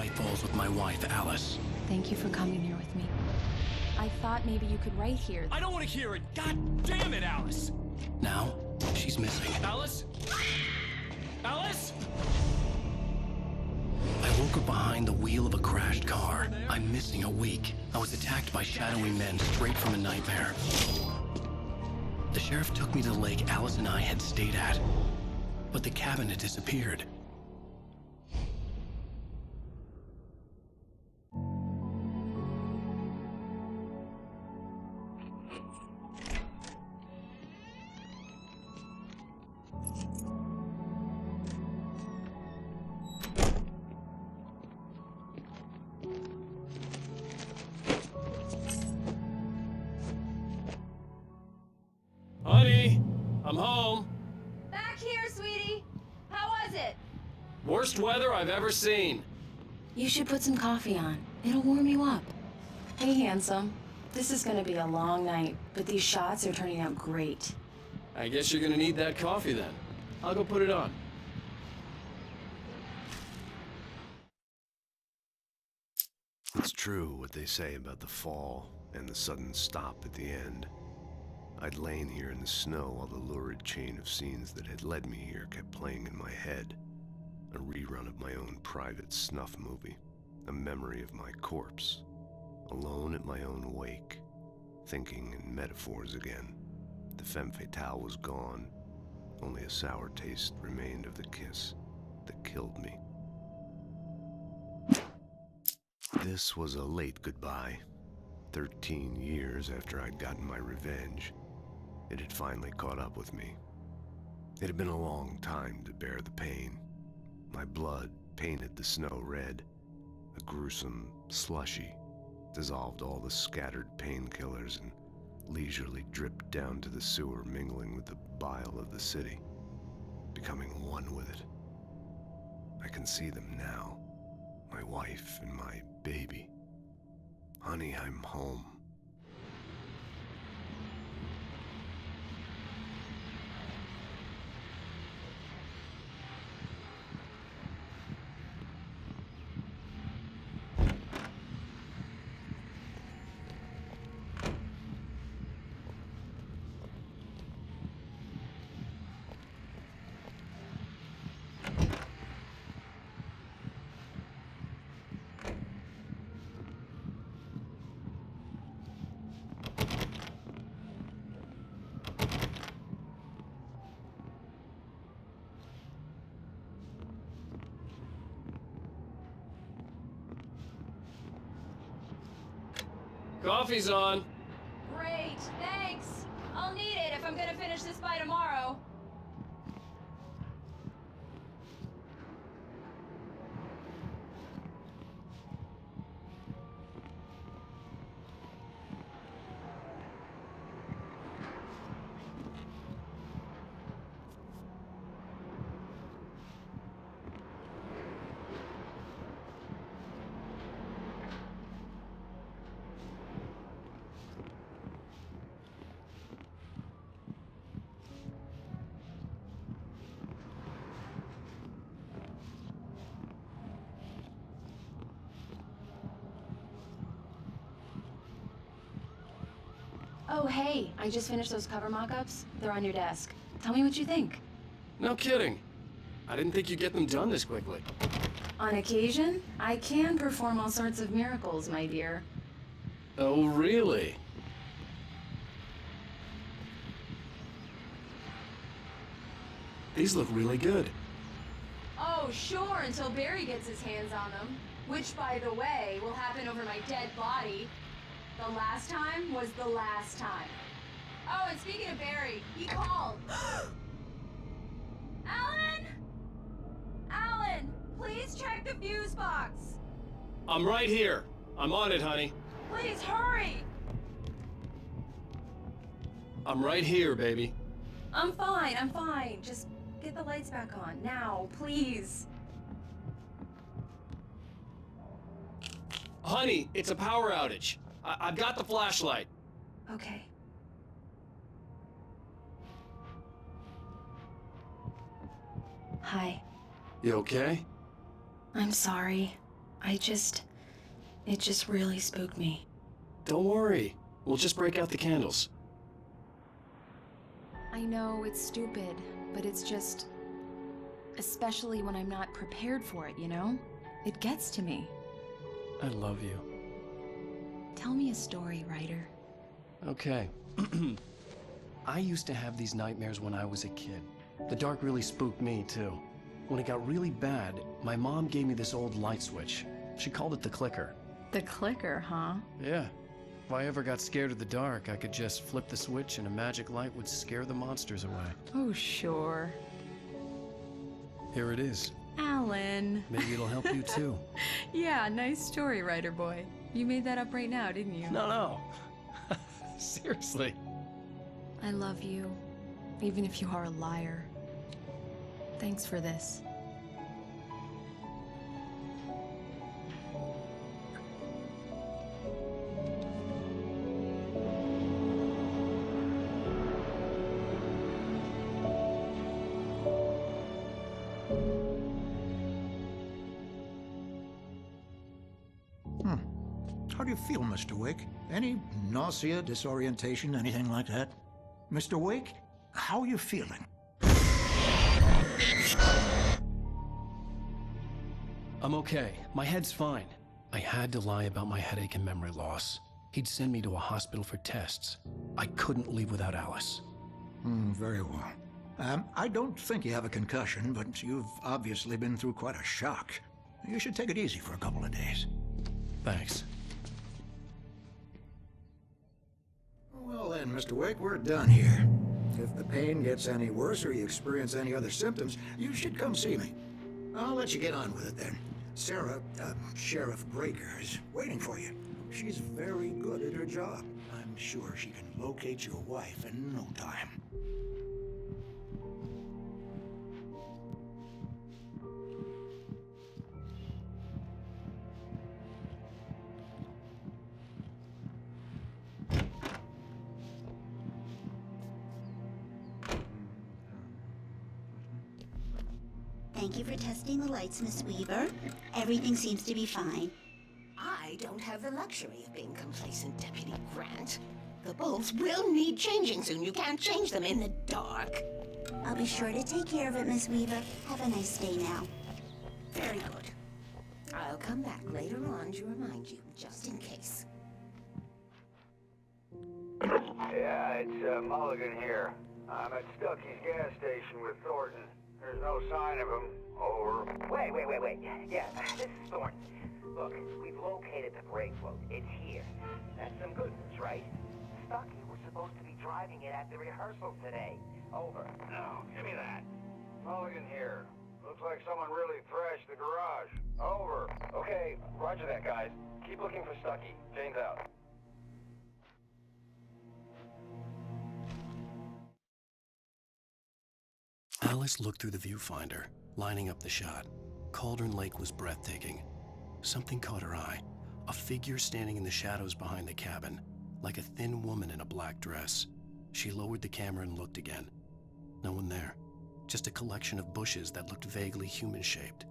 Paradise Falls with my wife, Alice. Thank you for coming here with me. I thought maybe you could write here. I don't want to hear it! God damn it, Alice! Now, she's missing. Alice? Alice? I woke up behind the wheel of a crashed car. I'm missing a week. I was attacked by shadowy men straight from a nightmare. The sheriff took me to the lake Alice and I had stayed at, but the cabin had disappeared. Honey, I'm home. Back here, sweetie. How was it? Worst weather I've ever seen. You should put some coffee on. It'll warm you up. Hey, handsome. This is gonna be a long night, but these shots are turning out great. I guess you're gonna need that coffee then. I'll go put it on. It's true what they say about the fall and the sudden stop at the end. I'd lain here in the snow while the lurid chain of scenes that had led me here kept playing in my head. A rerun of my own private snuff movie. A memory of my corpse. Alone at my own wake. Thinking in metaphors again. The femme fatale was gone. Only a sour taste remained of the kiss that killed me. This was a late goodbye. 13 years after I'd gotten my revenge. It had finally caught up with me. It had been a long time to bear the pain. My blood painted the snow red. A gruesome slushy dissolved all the scattered painkillers and leisurely dripped down to the sewer, mingling with the bile of the city, becoming one with it. I can see them now, my wife and my baby. Honey, I'm home. Coffee's on. Great, thanks. I'll need it if I'm gonna finish this by tomorrow. Oh, hey, I just finished those cover mock-ups. They're on your desk. Tell me what you think. No kidding. I didn't think you'd get them done this quickly. On occasion, I can perform all sorts of miracles, my dear. Oh, really? These look really good. Oh, sure, until Barry gets his hands on them. Which, by the way, will happen over my dead body. The last time was the last time. Oh, and speaking of Barry, he called. Alan? Alan, please check the fuse box. I'm right here. I'm on it, honey. Please hurry. I'm right here, baby. I'm fine. Just get the lights back on, now, please. Honey, it's a power outage. I've got the flashlight. Okay. Hi. You okay? I'm sorry. It just really spooked me. Don't worry. We'll just break out the candles. I know it's stupid, but it's just... especially when I'm not prepared for it, you know? It gets to me. I love you. Tell me a story, writer. Okay. I used to have these nightmares when I was a kid. The dark really spooked me, too. When it got really bad, my mom gave me this old light switch. She called it the clicker. The clicker, huh? Yeah. If I ever got scared of the dark, I could just flip the switch and a magic light would scare the monsters away. Oh, sure. Here it is. Alan. Maybe it'll help you, too. Yeah, nice story, writer boy. You made that up right now, didn't you? No. Seriously. I love you, even if you are a liar. Thanks for this. How do you feel, Mr. Wake? Any nausea, disorientation, anything like that? Mr. Wake, how are you feeling? I'm okay. My head's fine. I had to lie about my headache and memory loss. He'd send me to a hospital for tests. I couldn't leave without Alice. Very well. I don't think you have a concussion, but you've obviously been through quite a shock. You should take it easy for a couple of days. Thanks. Well then, Mr. Wake, we're done here. If the pain gets any worse or you experience any other symptoms, you should come see me. I'll let you get on with it then. Sarah, Sheriff Breaker, is waiting for you. She's very good at her job. I'm sure she can locate your wife in no time. Thank you for testing the lights, Miss Weaver. Everything seems to be fine. I don't have the luxury of being complacent, Deputy Grant. The bulbs will need changing soon. You can't change them in the dark. I'll be sure to take care of it, Miss Weaver. Have a nice day now. Very good. I'll come back later on to remind you, just in case. Yeah, it's Mulligan here. I'm at Stucky's gas station with Thornton. There's no sign of him. Over. Wait. Yeah, this is Thornton. Look, we've located the brake float. It's here. That's some good news, right? Stucky was supposed to be driving it at the rehearsal today. Over. No, give me that. Mulligan here. Looks like someone really thrashed the garage. Over. Okay, roger that, guys. Keep looking for Stucky. Jane's out. Alice looked through the viewfinder, lining up the shot. Cauldron Lake was breathtaking. Something caught her eye. A figure standing in the shadows behind the cabin, like a thin woman in a black dress. She lowered the camera and looked again. No one there. Just a collection of bushes that looked vaguely human-shaped.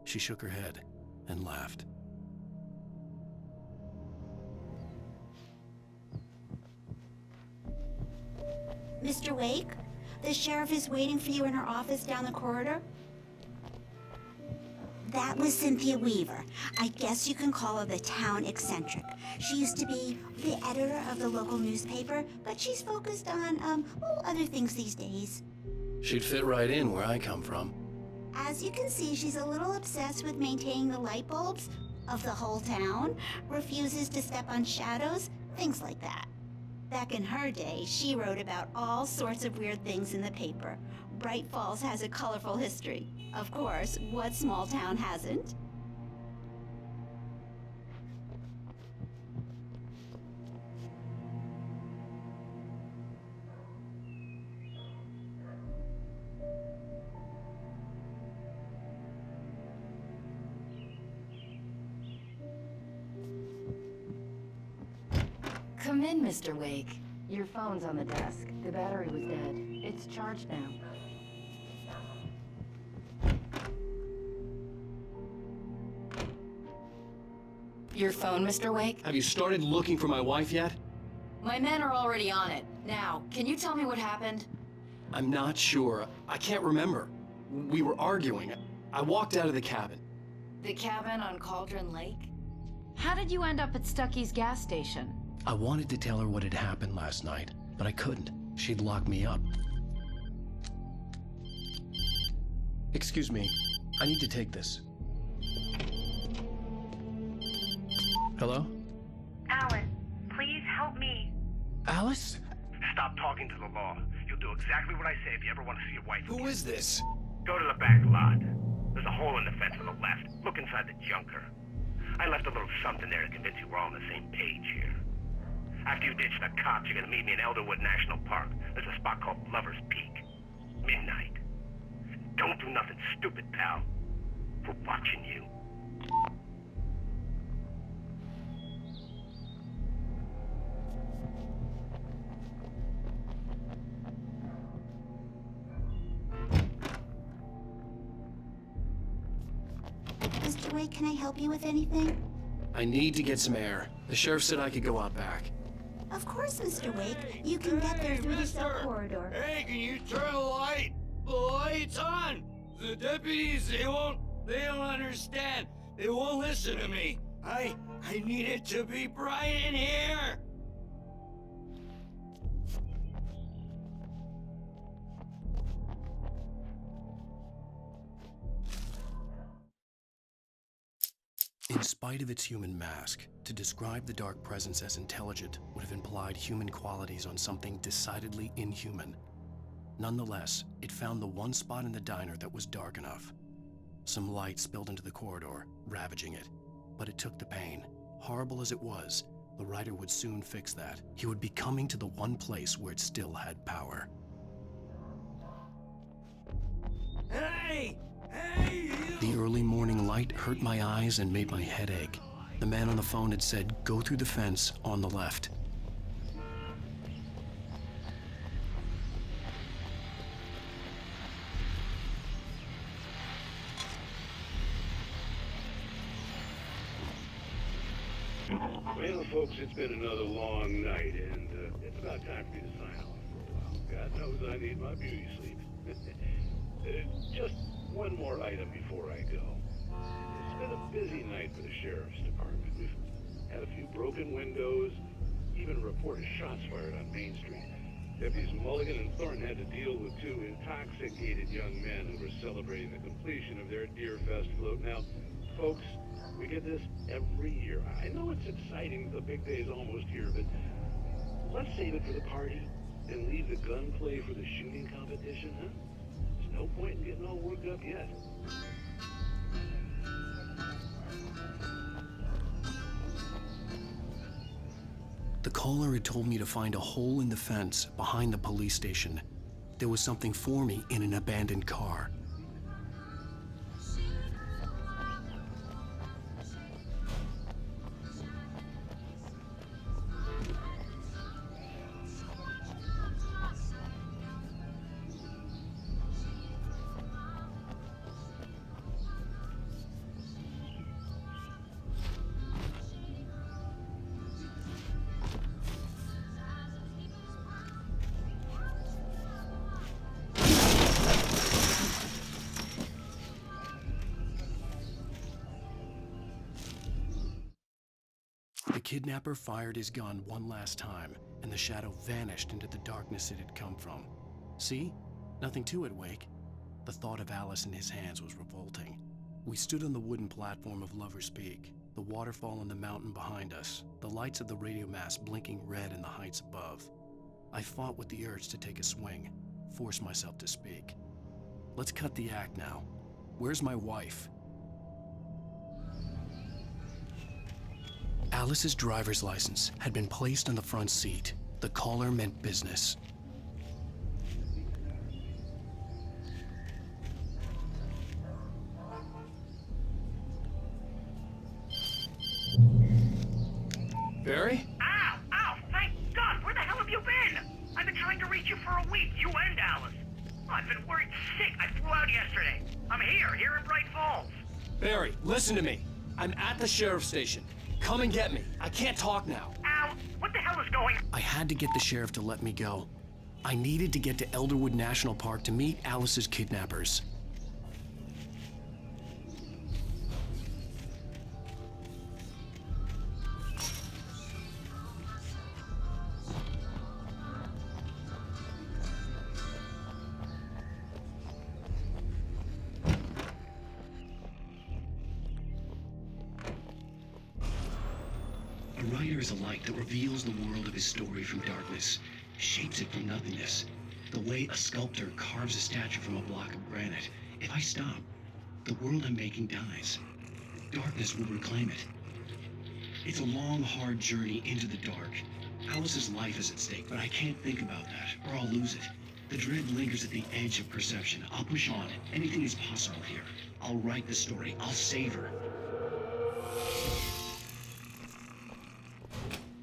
She shook her head and laughed. Mr. Wake, the sheriff is waiting for you in her office down the corridor. That was Cynthia Weaver. I guess you can call her the town eccentric. She used to be the editor of the local newspaper, but she's focused on, other things these days. She'd fit right in where I come from. As you can see, she's a little obsessed with maintaining the light bulbs of the whole town, refuses to step on shadows, things like that. Back in her day, she wrote about all sorts of weird things in the paper. Bright Falls has a colorful history. Of course, what small town hasn't? Come in, Mr. Wake. Your phone's on the desk. The battery was dead. It's charged now. Your phone, Mr. Wake? Have you started looking for my wife yet? My men are already on it. Now, can you tell me what happened? I'm not sure. I can't remember. We were arguing. I walked out of the cabin. The cabin on Cauldron Lake? How did you end up at Stucky's gas station? I wanted to tell her what had happened last night, but I couldn't. She'd lock me up. Excuse me. I need to take this. Hello? Alan, please help me. Alice? Stop talking to the law. You'll do exactly what I say if you ever want to see your wife again. Who is this? Go to the back lot. There's a hole in the fence on the left. Look inside the junker. I left a little something there to convince you we're all on the same page here. After you ditch the cops, you're gonna meet me in Elderwood National Park. There's a spot called Lover's Peak. Midnight. Don't do nothing stupid, pal. We're watching you. Mr. Wake, can I help you with anything? I need to get some air. The sheriff said I could go out back. Of course, Mr. Wake. You can get there through the cell corridor. Hey, can you turn the light? The light's on! The deputies, they don't understand. They won't listen to me. I need it to be bright in here! In spite of its human mask, to describe the dark presence as intelligent would have implied human qualities on something decidedly inhuman. Nonetheless, it found the one spot in the diner that was dark enough. Some light spilled into the corridor, ravaging it. But it took the pain. Horrible as it was, the writer would soon fix that. He would be coming to the one place where it still had power. Hey! Hey, you! The early morning light hurt my eyes and made my head ache. The man on the phone had said, "Go through the fence on the left." Well, folks, it's been another long night, and it's about time for me to sign off for a while. God knows I need my beauty sleep. Just one more item before I go. It's been a busy night for the sheriff's department. We've had a few broken windows, even reported shots fired on Main Street. Deputies Mulligan and Thornton had to deal with two intoxicated young men who were celebrating the completion of their Deer Fest float. Now, folks, we get this every year. I know it's exciting, the big day's almost here, but let's save it for the party and leave the gunplay for the shooting competition, huh? There's no point in getting all worked up yet. The caller had told me to find a hole in the fence behind the police station. There was something for me in an abandoned car. The kidnapper fired his gun one last time, and the shadow vanished into the darkness it had come from. See? Nothing to it, Wake. The thought of Alice in his hands was revolting. We stood on the wooden platform of Lover's Peak, the waterfall on the mountain behind us, the lights of the radio mast blinking red in the heights above. I fought with the urge to take a swing, force myself to speak. Let's cut the act now. Where's my wife? Alice's driver's license had been placed on the front seat. The caller meant business. Barry? Ow! Ow! Thank God! Where the hell have you been? I've been trying to reach you for a week, you and Alice. I've been worried sick. I flew out yesterday. I'm here in Bright Falls. Barry, listen to me. I'm at the sheriff's station. come and get me. I can't talk now. Al, what the hell is going on? I had to get the sheriff to let me go. I needed to get to Elderwood National Park to meet Alice's kidnappers. A writer is a light that reveals the world of his story from darkness, shapes it from nothingness. The way a sculptor carves a statue from a block of granite. If I stop, the world I'm making dies. Darkness will reclaim it. It's a long, hard journey into the dark. Alice's life is at stake, but I can't think about that, or I'll lose it. The dread lingers at the edge of perception. I'll push on. Anything is possible here. I'll write the story. I'll save her.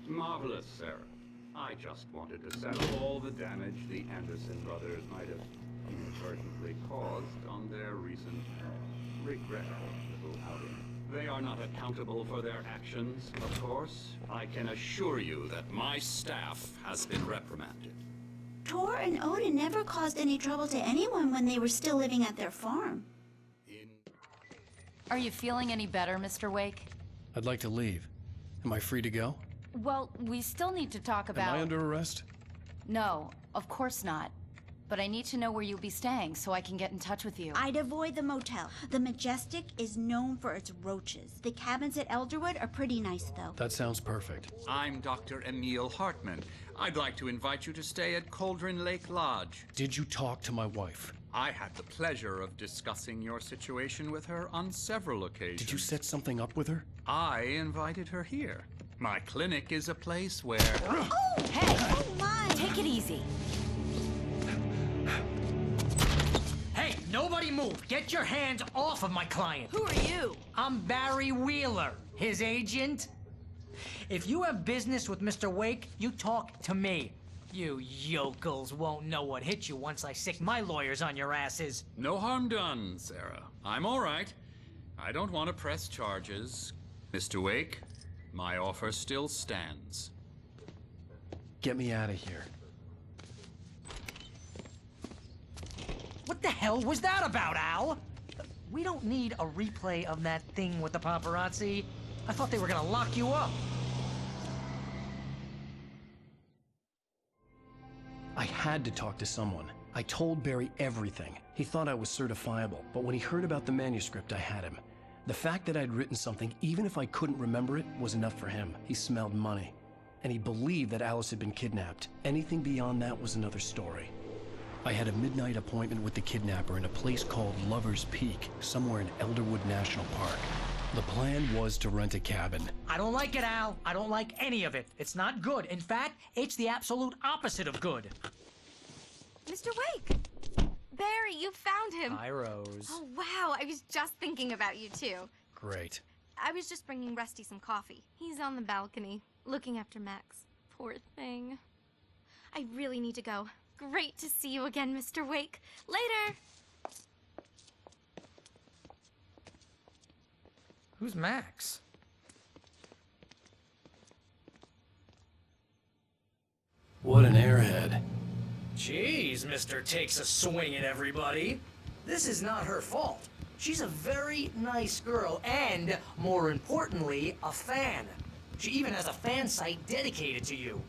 Marvelous, Sarah. I just wanted to settle all the damage the Anderson brothers might have inadvertently caused on their recent, regrettable little outing. They are not accountable for their actions, of course. I can assure you that my staff has been reprimanded. Tor and Odin never caused any trouble to anyone when they were still living at their farm. Are you feeling any better, Mr. Wake? I'd like to leave. Am I free to go? Well, we still need to talk about... Am I under arrest? No, of course not. But I need to know where you'll be staying so I can get in touch with you. I'd avoid the motel. The Majestic is known for its roaches. The cabins at Elderwood are pretty nice, though. That sounds perfect. I'm Dr. Emil Hartman. I'd like to invite you to stay at Cauldron Lake Lodge. Did you talk to my wife? I had the pleasure of discussing your situation with her on several occasions. Did you set something up with her? I invited her here. My clinic is a place where... Oh! Hey! Oh, my! Take it easy. Hey, nobody move! Get your hands off of my client! Who are you? I'm Barry Wheeler, his agent. If you have business with Mr. Wake, you talk to me. You yokels won't know what hit you once I sick my lawyers on your asses. No harm done, Sarah. I'm all right. I don't want to press charges. Mr. Wake, my offer still stands. Get me out of here. What the hell was that about, Al? We don't need a replay of that thing with the paparazzi. I thought they were gonna lock you up. I had to talk to someone. I told Barry everything. He thought I was certifiable, but when he heard about the manuscript, I had him. The fact that I'd written something, even if I couldn't remember it, was enough for him. He smelled money. And he believed that Alice had been kidnapped. Anything beyond that was another story. I had a midnight appointment with the kidnapper in a place called Lover's Peak, somewhere in Elderwood National Park. The plan was to rent a cabin. I don't like it, Al. I don't like any of it. It's not good. In fact, it's the absolute opposite of good. Mr. Wake! Barry, you found him! Hi, Rose. Oh, wow. I was just thinking about you, too. Great. I was just bringing Rusty some coffee. He's on the balcony, looking after Max. Poor thing. I really need to go. Great to see you again, Mr. Wake. Later! Who's Max? What an airhead. Jeez, Mr. Takes a swing at everybody. This is not her fault. She's a very nice girl and, more importantly, a fan. She even has a fan site dedicated to you.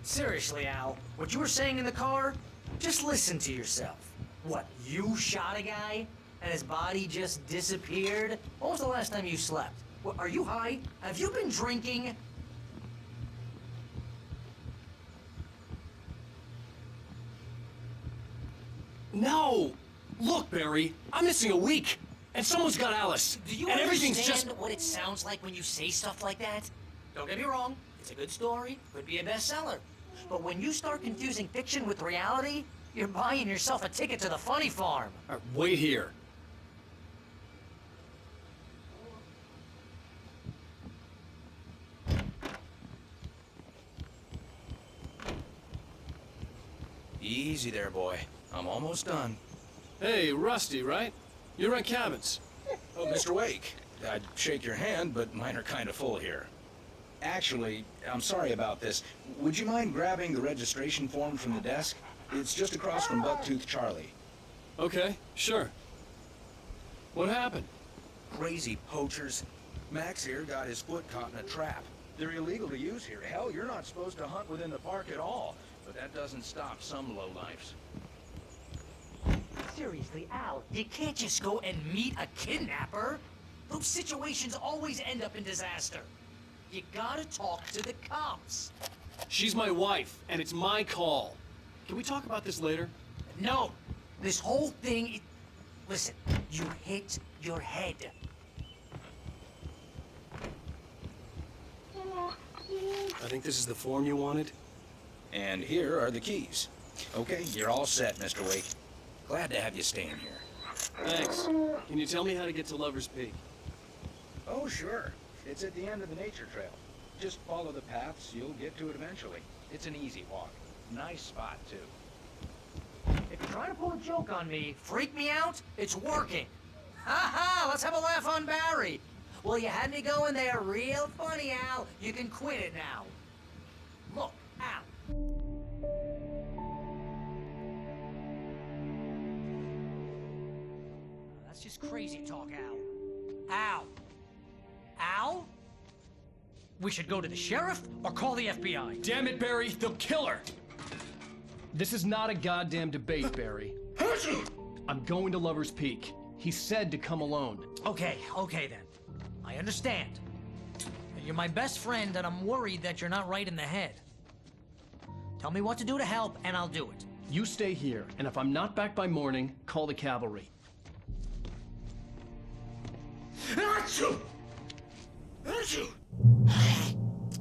Seriously, Al, what you were saying in the car? Just listen to yourself. What, you shot a guy? And his body just disappeared? When was the last time you slept? What, are you high? Have you been drinking? No! Look, Barry, I'm missing a week. And someone's got Alice. Do you and everything's understand just... what it sounds like when you say stuff like that? Don't get me wrong. It's a good story. Could be a bestseller. But when you start confusing fiction with reality, you're buying yourself a ticket to the funny farm. Wait here. Easy there, boy. I'm almost done. Hey, Rusty, right? You rent cabins. Oh, Mr. Wake. I'd shake your hand, but mine are kind of full here. Actually, I'm sorry about this. Would you mind grabbing the registration form from the desk? It's just across from Bucktooth Charlie. Okay, sure. What happened? Crazy poachers. Max here got his foot caught in a trap. They're illegal to use here. Hell, you're not supposed to hunt within the park at all. But that doesn't stop some lowlifes. Seriously, Al, you can't just go and meet a kidnapper. Those situations always end up in disaster. You gotta talk to the cops. She's my wife, and it's my call. Can we talk about this later? No, this whole thing... Listen, you hit your head. I think this is the form you wanted. And here are the keys. Okay, you're all set, Mr. Wake. Glad to have you staying here. Thanks. Can you tell me how to get to Lover's Peak? Oh, sure. It's at the end of the nature trail. Just follow the paths, you'll get to it eventually. It's an easy walk. Nice spot, too. If you're trying to pull a joke on me, freak me out, it's working. Ha ha, let's have a laugh on Barry. Well, you had me going there real funny, Al. You can quit it now. Look, Al. That's just crazy talk, Al. Al. Al? We should go to the sheriff or call the FBI. Damn it, Barry, they'll kill her! This is not a goddamn debate, Barry. I'm going to Lover's Peak. He said to come alone. Okay then. I understand. You're my best friend, and I'm worried that you're not right in the head. Tell me what to do to help, and I'll do it. You stay here, and if I'm not back by morning, call the cavalry.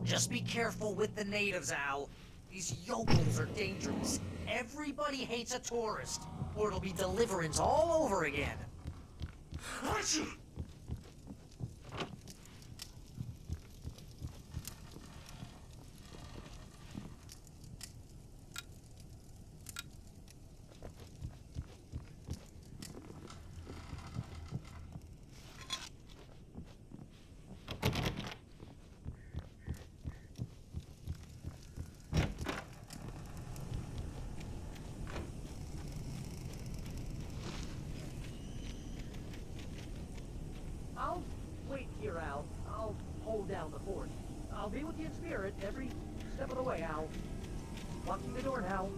Just be careful with the natives, Al. These yokels are dangerous. Everybody hates a tourist, or it'll be Deliverance all over again. I'll wait here, Al. I'll hold down the fort. I'll be with you in spirit every step of the way, Al. Locking the door now.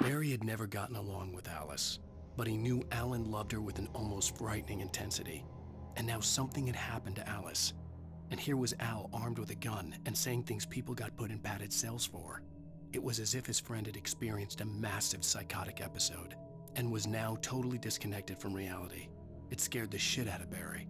Barry had never gotten along with Alice, but he knew Alan loved her with an almost frightening intensity. And now something had happened to Alice. And here was Al armed with a gun and saying things people got put in padded cells for. It was as if his friend had experienced a massive psychotic episode and was now totally disconnected from reality. It scared the shit out of Barry.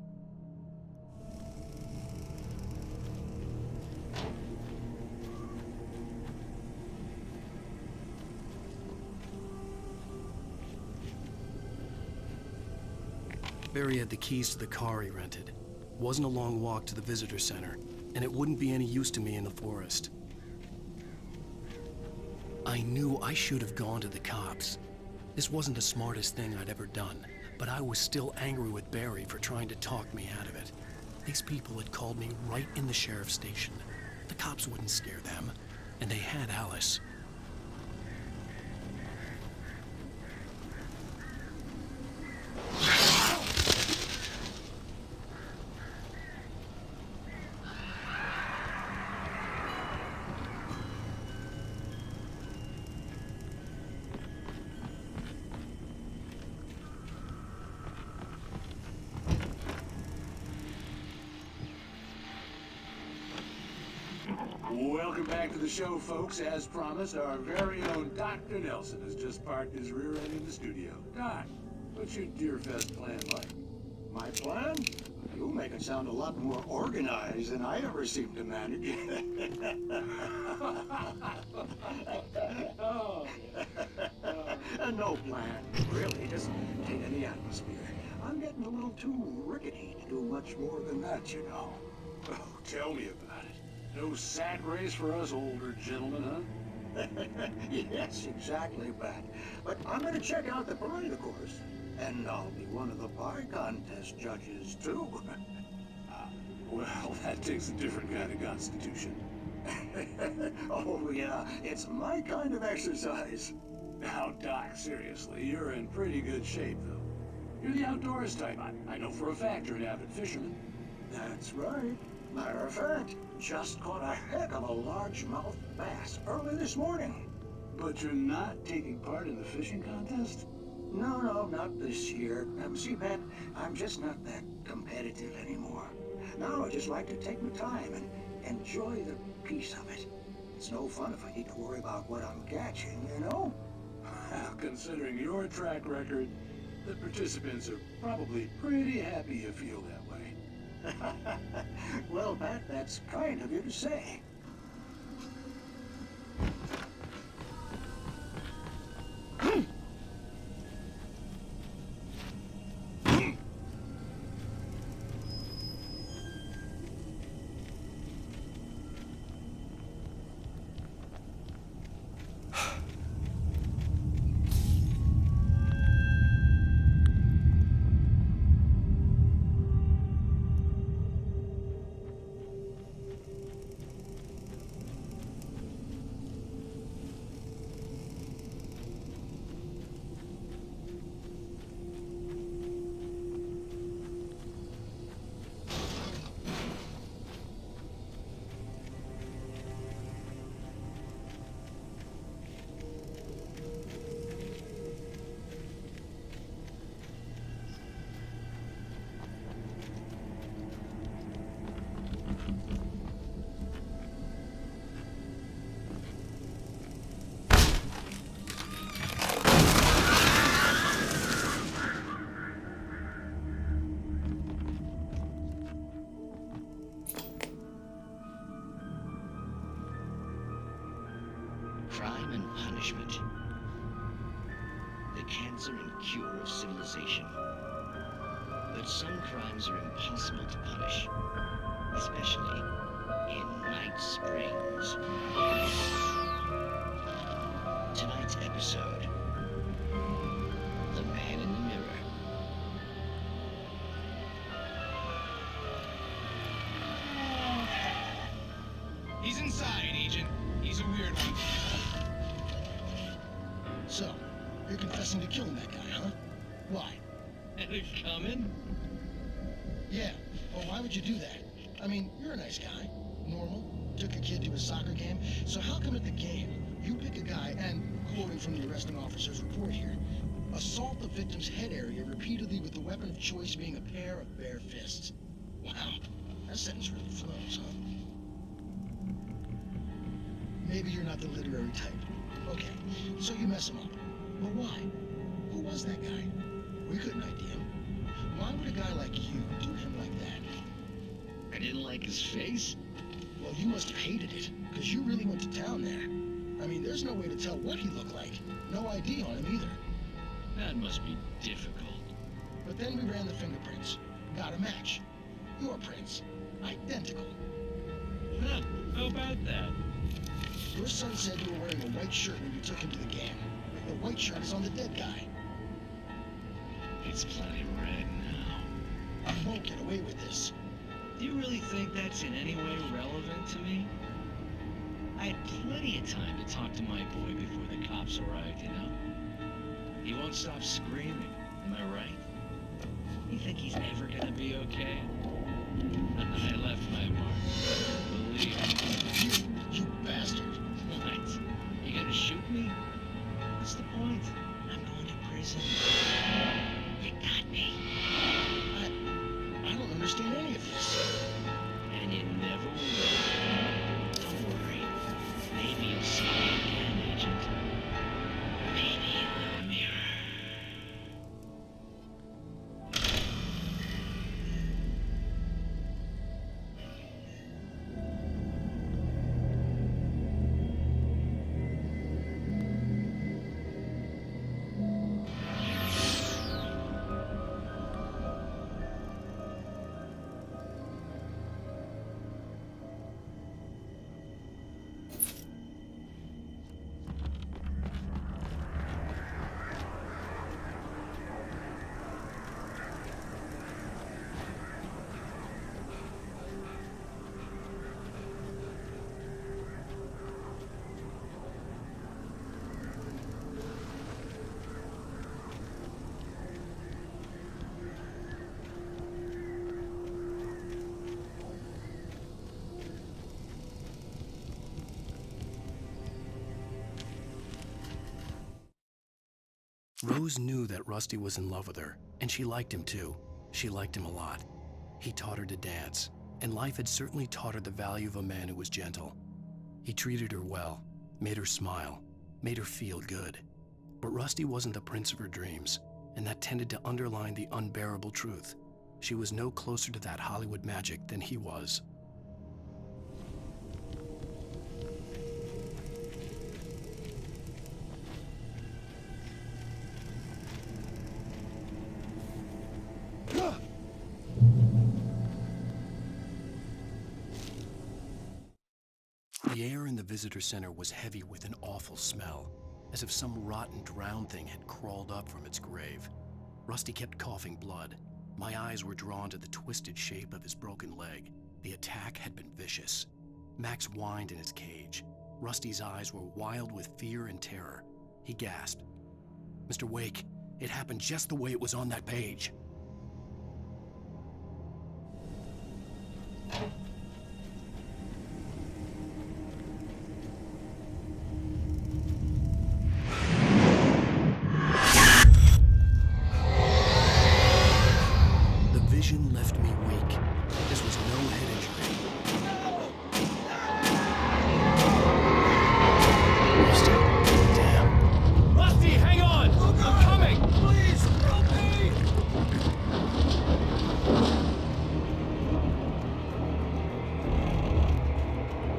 Barry had the keys to the car he rented. Wasn't a long walk to the visitor center, and it wouldn't be any use to me in the forest. I knew I should have gone to the cops. This wasn't the smartest thing I'd ever done, but I was still angry with Barry for trying to talk me out of it. These people had called me right in the sheriff's station. The cops wouldn't scare them, and they had Alice. Welcome back to the show, folks. As promised, our very own Dr. Nelson has just parked his rear end in the studio. Doc, what's your Deerfest plan like? My plan? You make it sound a lot more organized than I ever seem to manage. No plan, really. Just take in the atmosphere. I'm getting a little too rickety to do much more than that, you know. Oh, tell me about it. No sack race for us older gentlemen, huh? Yes, exactly, Pat. But I'm going to check out the parade, of course. And I'll be one of the pie contest judges, too. Well, that takes a different kind of constitution. Oh, yeah, it's my kind of exercise. Now, Doc, seriously, you're in pretty good shape, though. You're the outdoors type. I know for a fact you're an avid fisherman. That's right. Matter of fact, just caught a heck of a largemouth bass early this morning. But you're not taking part in the fishing contest? No, not this year. See, Pat, I'm just not that competitive anymore. Now I just like to take my time and enjoy the peace of it. It's no fun if I need to worry about what I'm catching, you know? Well, considering your track record, the participants are probably pretty happy you feel that way. Well, Pat, that's kind of you to say. Crime and punishment. The cancer and cure of civilization. But some crimes are impossible to punish, especially in Night Springs. Tonight's episode, The Man in the Mirror. He's inside, Agent. He's a weird one. So, you're confessing to killing that guy, huh? Why? And it's coming? Yeah. Well, why would you do that? I mean, you're a nice guy. Normal. Took a kid to a soccer game. So how come at the game, you pick a guy and, quoting from the arresting officer's report here, assault the victim's head area repeatedly with the weapon of choice being a pair of bare fists? Wow. That sentence really flows, huh? Maybe you're not the literary type. Okay, so you mess him up. But why? Who was that guy? We couldn't ID him. Why would a guy like you do him like that? I didn't like his face? Well, you must have hated it, because you really went to town there. I mean, there's no way to tell what he looked like. No ID on him either. That must be difficult. But then we ran the fingerprints. Got a match. Your prints. Identical. Huh, how about that? Your son said you were wearing a white shirt when you took him to the game. The white shirt is on the dead guy. It's plenty red now. You won't get away with this. Do you really think that's in any way relevant to me? I had plenty of time to talk to my boy before the cops arrived, you know? He won't stop screaming, am I right? You think he's ever gonna be okay? I left my mark. Believe me. You bastard. What? You gonna shoot me? What's the point? I'm going to prison. You got me. I don't understand any of this. And you never will. Don't worry. Rose knew that Rusty was in love with her, and she liked him too. She liked him a lot. He taught her to dance, and life had certainly taught her the value of a man who was gentle. He treated her well, made her smile, made her feel good. But Rusty wasn't the prince of her dreams, and that tended to underline the unbearable truth. She was no closer to that Hollywood magic than he was. The air in the visitor center was heavy with an awful smell, as if some rotten drowned thing had crawled up from its grave. Rusty kept coughing blood. My eyes were drawn to the twisted shape of his broken leg. The attack had been vicious. Max whined in his cage. Rusty's eyes were wild with fear and terror. He gasped. "Mr. Wake, it happened just the way it was on that page." Vision left me weak. This was no head injury. Rusty, damn. Rusty, hang on! I'm coming! Please, help me!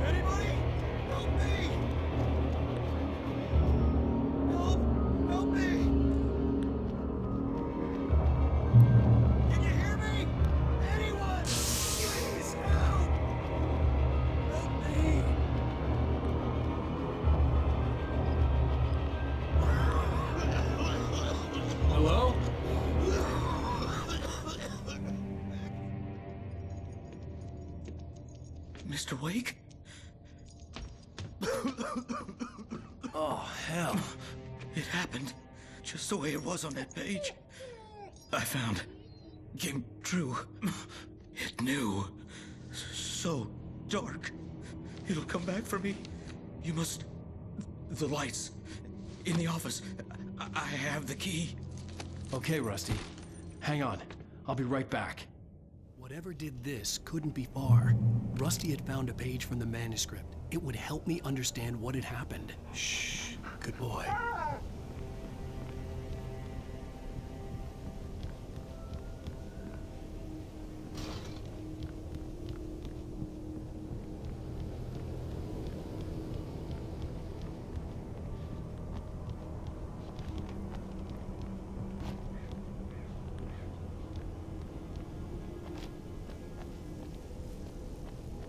Anybody? Help me! Help me! Can you hear me? Anyone? Please help! Help me! Hello? Mr. Wake? Oh, hell. It happened just the way it was on that page. I found. Came true. It knew. So dark. It'll come back for me. You must. The lights. In the office. I have the key. Okay, Rusty. Hang on. I'll be right back. Whatever did this couldn't be far. Rusty had found a page from the manuscript. It would help me understand what had happened. Shh. Good boy.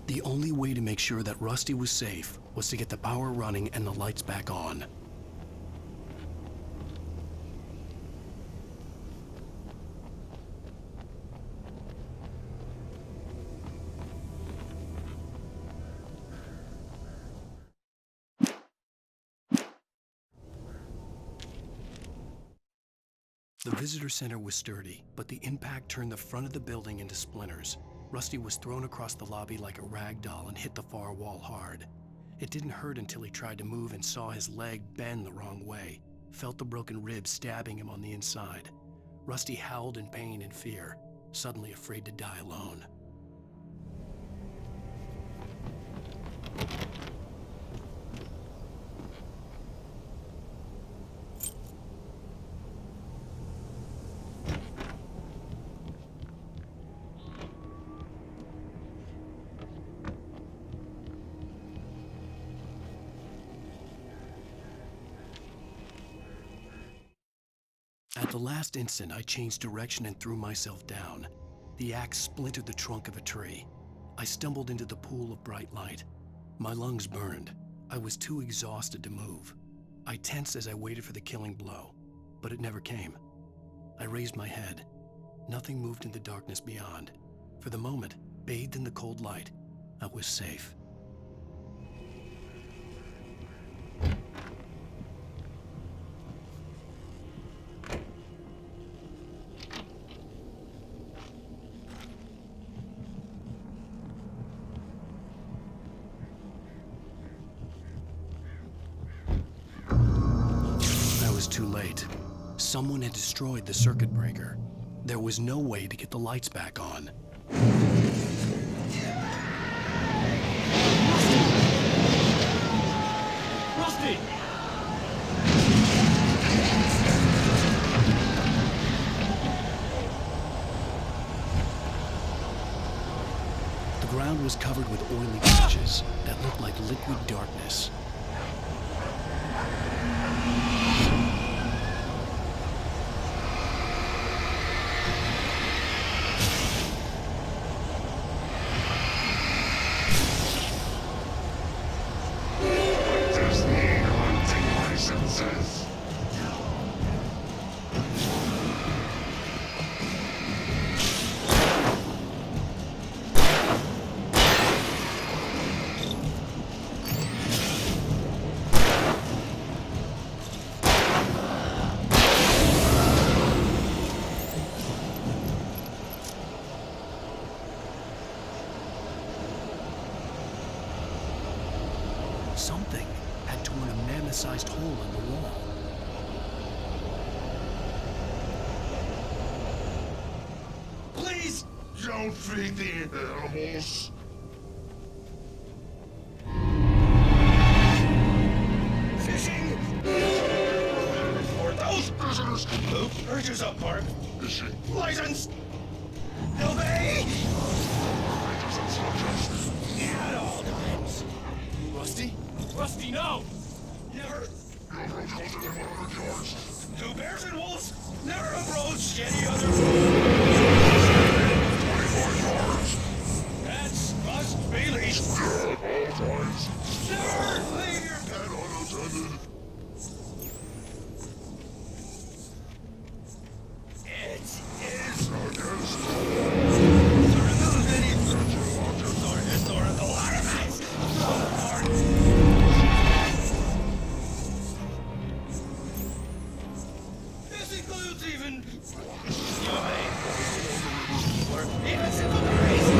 The only way to make sure that Rusty was safe was to get the power running and the lights back on. The visitor center was sturdy, but the impact turned the front of the building into splinters. Rusty was thrown across the lobby like a rag doll and hit the far wall hard. It didn't hurt until he tried to move and saw his leg bend the wrong way, felt the broken rib stabbing him on the inside. Rusty howled in pain and fear, suddenly afraid to die alone. At the last instant, I changed direction and threw myself down. The axe splintered the trunk of a tree. I stumbled into the pool of bright light. My lungs burned. I was too exhausted to move. I tensed as I waited for the killing blow, but it never came. I raised my head. Nothing moved in the darkness beyond. For the moment, bathed in the cold light, I was safe. Too late. Someone had destroyed the circuit breaker. There was no way to get the lights back on. Rusty! The ground was covered with oily patches that looked like liquid darkness. Something had torn a mammoth-sized hole in the wall. Please! Don't feed the animals. Fishing! For those prisoners who purchase a park license! Obey! At all times. Rusty? Rusty, no! Never. Do bears and wolves never approach any other That's must be leashed. Never leave your pet unattended. It is against the historical artifacts. This includes even humane or even simple race.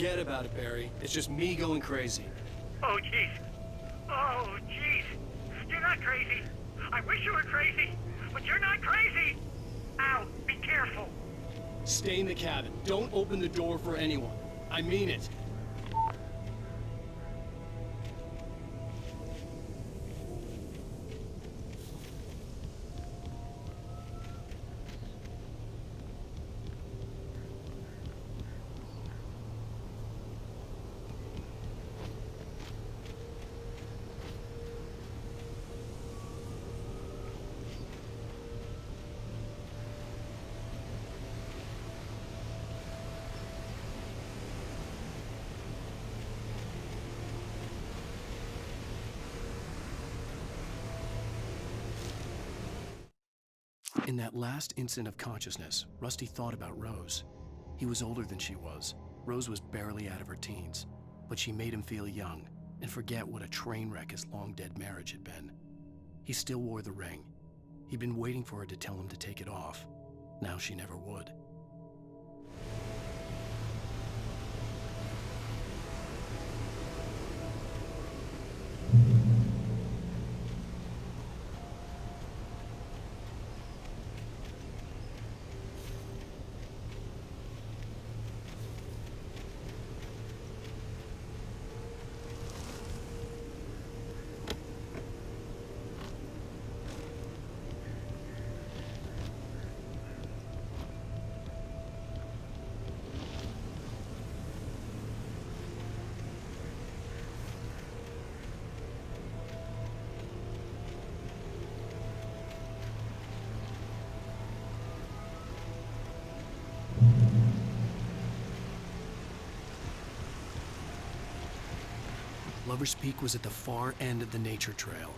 Forget about it, Barry. It's just me going crazy. Oh, jeez. Oh, jeez. You're not crazy. I wish you were crazy, but you're not crazy. Al, be careful. Stay in the cabin. Don't open the door for anyone. I mean it. In that last instant of consciousness, Rusty thought about Rose. He was older than she was. Rose was barely out of her teens, but she made him feel young and forget what a train wreck his long-dead marriage had been. He still wore the ring. He'd been waiting for her to tell him to take it off. Now she never would. Lover's Peak was at the far end of the nature trail.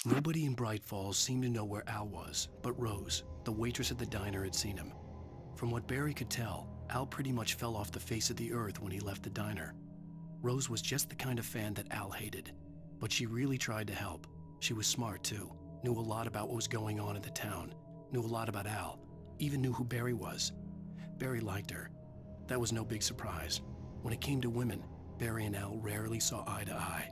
Nobody in Bright Falls seemed to know where Al was, but Rose, the waitress at the diner, had seen him. From what Barry could tell, Al pretty much fell off the face of the earth when he left the diner. Rose was just the kind of fan that Al hated, but she really tried to help. She was smart too, knew a lot about what was going on in the town, knew a lot about Al, even knew who Barry was. Barry liked her. That was no big surprise. When it came to women, Barry and Al rarely saw eye to eye.